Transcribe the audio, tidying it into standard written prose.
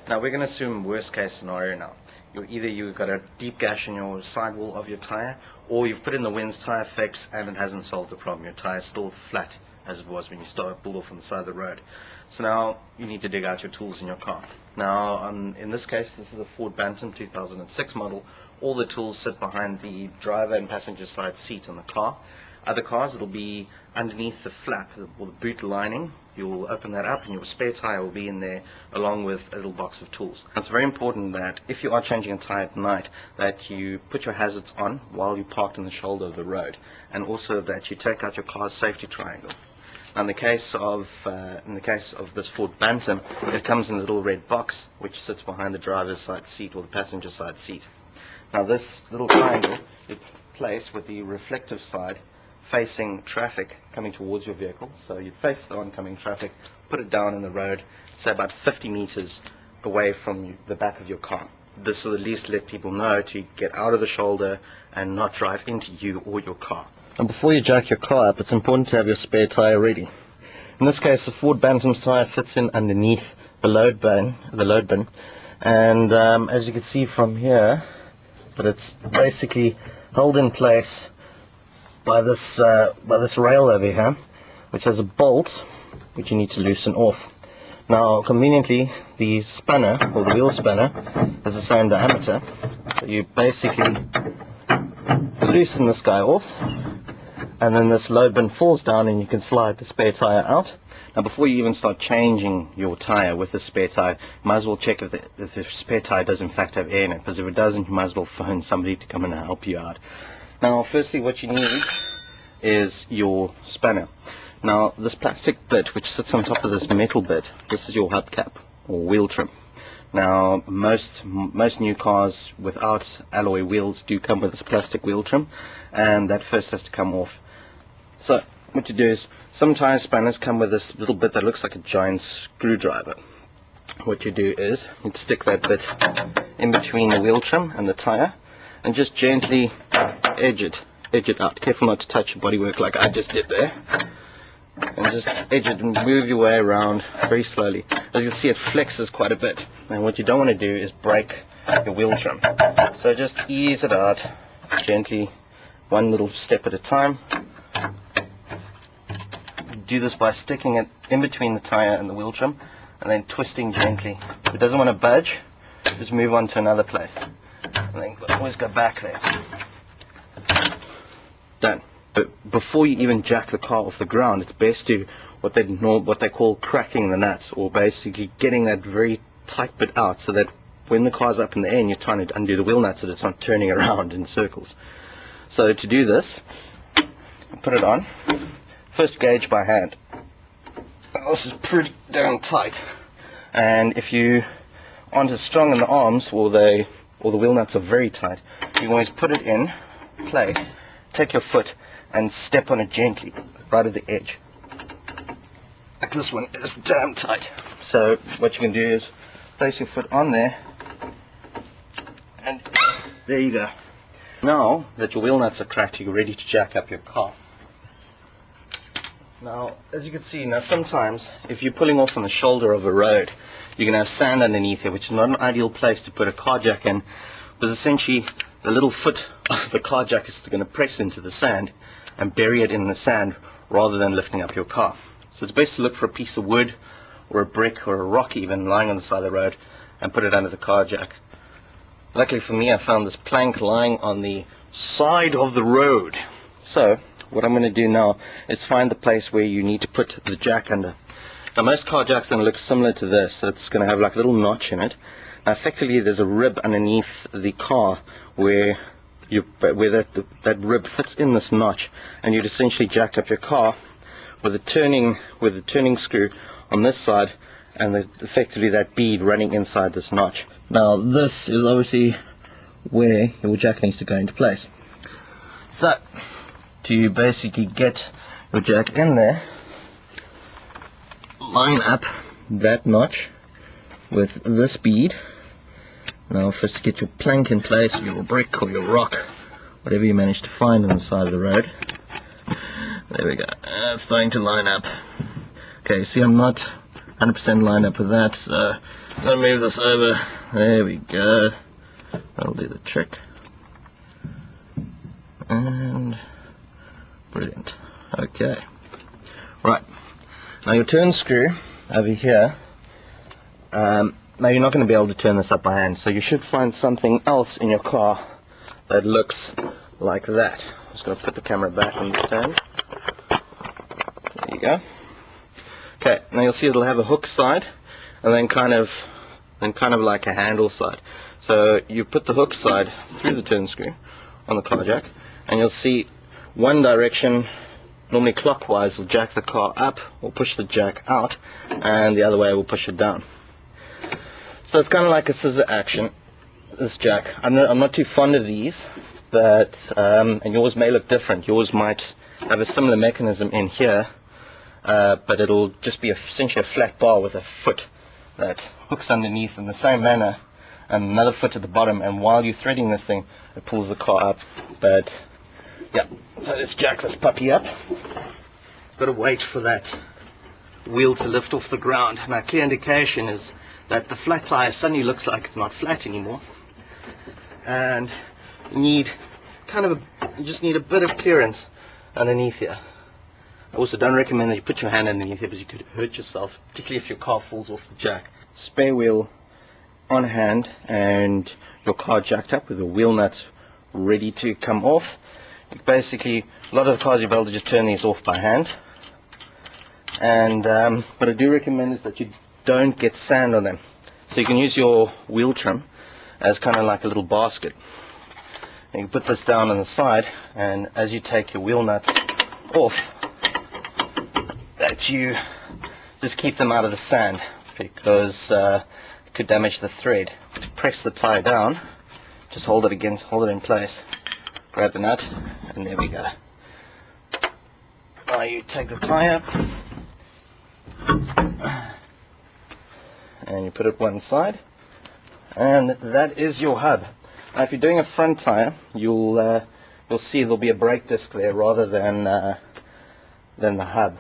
Now we're going to assume worst case scenario now. You've got a deep gash in your sidewall of your tyre, or you've put in the winds tyre fix and it hasn't solved the problem. Your tyre is still flat as it was when you pulled off on the side of the road. So now you need to dig out your tools in your car. Now in this case, this is a Ford Bantam 2006 model. All the tools sit behind the driver and passenger side seat in the car. Other cars, it'll be underneath the flap or the boot lining. You'll open that up and your spare tyre will be in there along with a little box of tools. It's very important that if you are changing a tyre at night, that you put your hazards on while you're parked in the shoulder of the road, and also that you take out your car's safety triangle. Now, in the case of this Ford Bantam, it comes in a little red box which sits behind the driver's side seat or the passenger side seat. Now this little triangle is placed with the reflective side facing traffic coming towards your vehicle. So you face the oncoming traffic, put it down in the road, say about 50 meters away from the back of your car. This will at least let people know to get out of the shoulder and not drive into you or your car. And before you jack your car up, it's important to have your spare tire ready. In this case, the Ford Bantam's tire fits in underneath the load bin, and as you can see from here, but it's basically held in place by this rail over here, which has a bolt which you need to loosen off. Now conveniently, the spanner, or the wheel spanner, has the same diameter, so you basically loosen this guy off, and then this load bin falls down and you can slide the spare tire out. Now before you even start changing your tire with the spare tire, you might as well check if the spare tire does in fact have air in it, because if it doesn't, you might as well phone somebody to come in and help you out. Now firstly, what you need is your spanner. Now this plastic bit which sits on top of this metal bit, this is your hubcap or wheel trim. Now most new cars without alloy wheels do come with this plastic wheel trim, and that first has to come off. So what you do is, some tire spanners come with this little bit that looks like a giant screwdriver. What you do is you stick that bit in between the wheel trim and the tire and just gently edge it out. Careful not to touch your bodywork like I just did there. And just edge it and move your way around very slowly. As you can see, it flexes quite a bit. And what you don't want to do is break your wheel trim. So just ease it out gently, one little step at a time. Do this by sticking it in between the tire and the wheel trim and then twisting gently. If it doesn't want to budge, just move on to another place. And then always go back there. Done. But before you even jack the car off the ground, it's best to what they call cracking the nuts, or basically getting that very tight bit out, so that when the car's up in the air and you're trying to undo the wheel nuts, that it's not turning around in circles. So to do this, put it on. First gauge by hand. This is pretty damn tight, and if you aren't as strong in the arms, or the wheel nuts are very tight, you can always put it in place, take your foot and step on it gently right at the edge. Like this one is damn tight. So what you can do is place your foot on there, and there you go. Now that your wheel nuts are cracked, you're ready to jack up your car. Now, as you can see, now sometimes if you're pulling off on the shoulder of a road, you can have sand underneath here, which is not an ideal place to put a car jack in, because essentially the little foot of the car jack is going to press into the sand and bury it in the sand rather than lifting up your car. So it's best to look for a piece of wood or a brick or a rock even lying on the side of the road and put it under the car jack. Luckily for me, I found this plank lying on the side of the road. So what I'm going to do now is find the place where you need to put the jack under. Now most car jacks are going to look similar to this. It's going to have like a little notch in it. Now effectively there's a rib underneath the car where that rib fits in this notch, and you'd essentially jack up your car with a turning screw on this side, and effectively that bead running inside this notch. Now this is obviously where your jack needs to go into place. So to basically get your jack in there, line up that notch with this bead. Now first get your plank in place, your brick or your rock, whatever you manage to find on the side of the road. There we go, it's starting to line up. Okay, see, I'm not 100% lined up with that, so Gonna move this over. There we go. That'll do the trick. And brilliant. Okay. Right. Now your turn screw over here. Now you're not going to be able to turn this up by hand, so you should find something else in your car that looks like that. I'm just going to put the camera back on the stand. There you go. Okay, now you'll see it'll have a hook side and then kind of like a handle side. So you put the hook side through the turn screw on the car jack, and you'll see one direction, normally clockwise, will jack the car up or push the jack out, and the other way will push it down. So it's kind of like a scissor action, this jack. I'm not too fond of these, but and yours may look different. Yours might have a similar mechanism in here, but it'll just be essentially a flat bar with a foot that hooks underneath in the same manner, and another foot at the bottom, and while you're threading this thing, it pulls the car up. But yeah, so let's jack this puppy up. Got to wait for that wheel to lift off the ground. Now, clear indication is that the flat tire suddenly looks like it's not flat anymore, and you just need a bit of clearance underneath here. I also don't recommend that you put your hand underneath here, because you could hurt yourself, particularly if your car falls off the jack. Spare wheel on hand and your car jacked up with the wheel nuts ready to come off. Basically, a lot of the cars you'll be able to just turn these off by hand, and what I do recommend is that you don't get sand on them. So you can use your wheel trim as kind of like a little basket. And you put this down on the side, and as you take your wheel nuts off, that you just keep them out of the sand, because it could damage the thread. To press the tire down, just hold it in place, grab the nut, and there we go. Now you take the tire and you put it one side, and that is your hub. Now if you're doing a front tire, you'll see there'll be a brake disc there rather than the hub.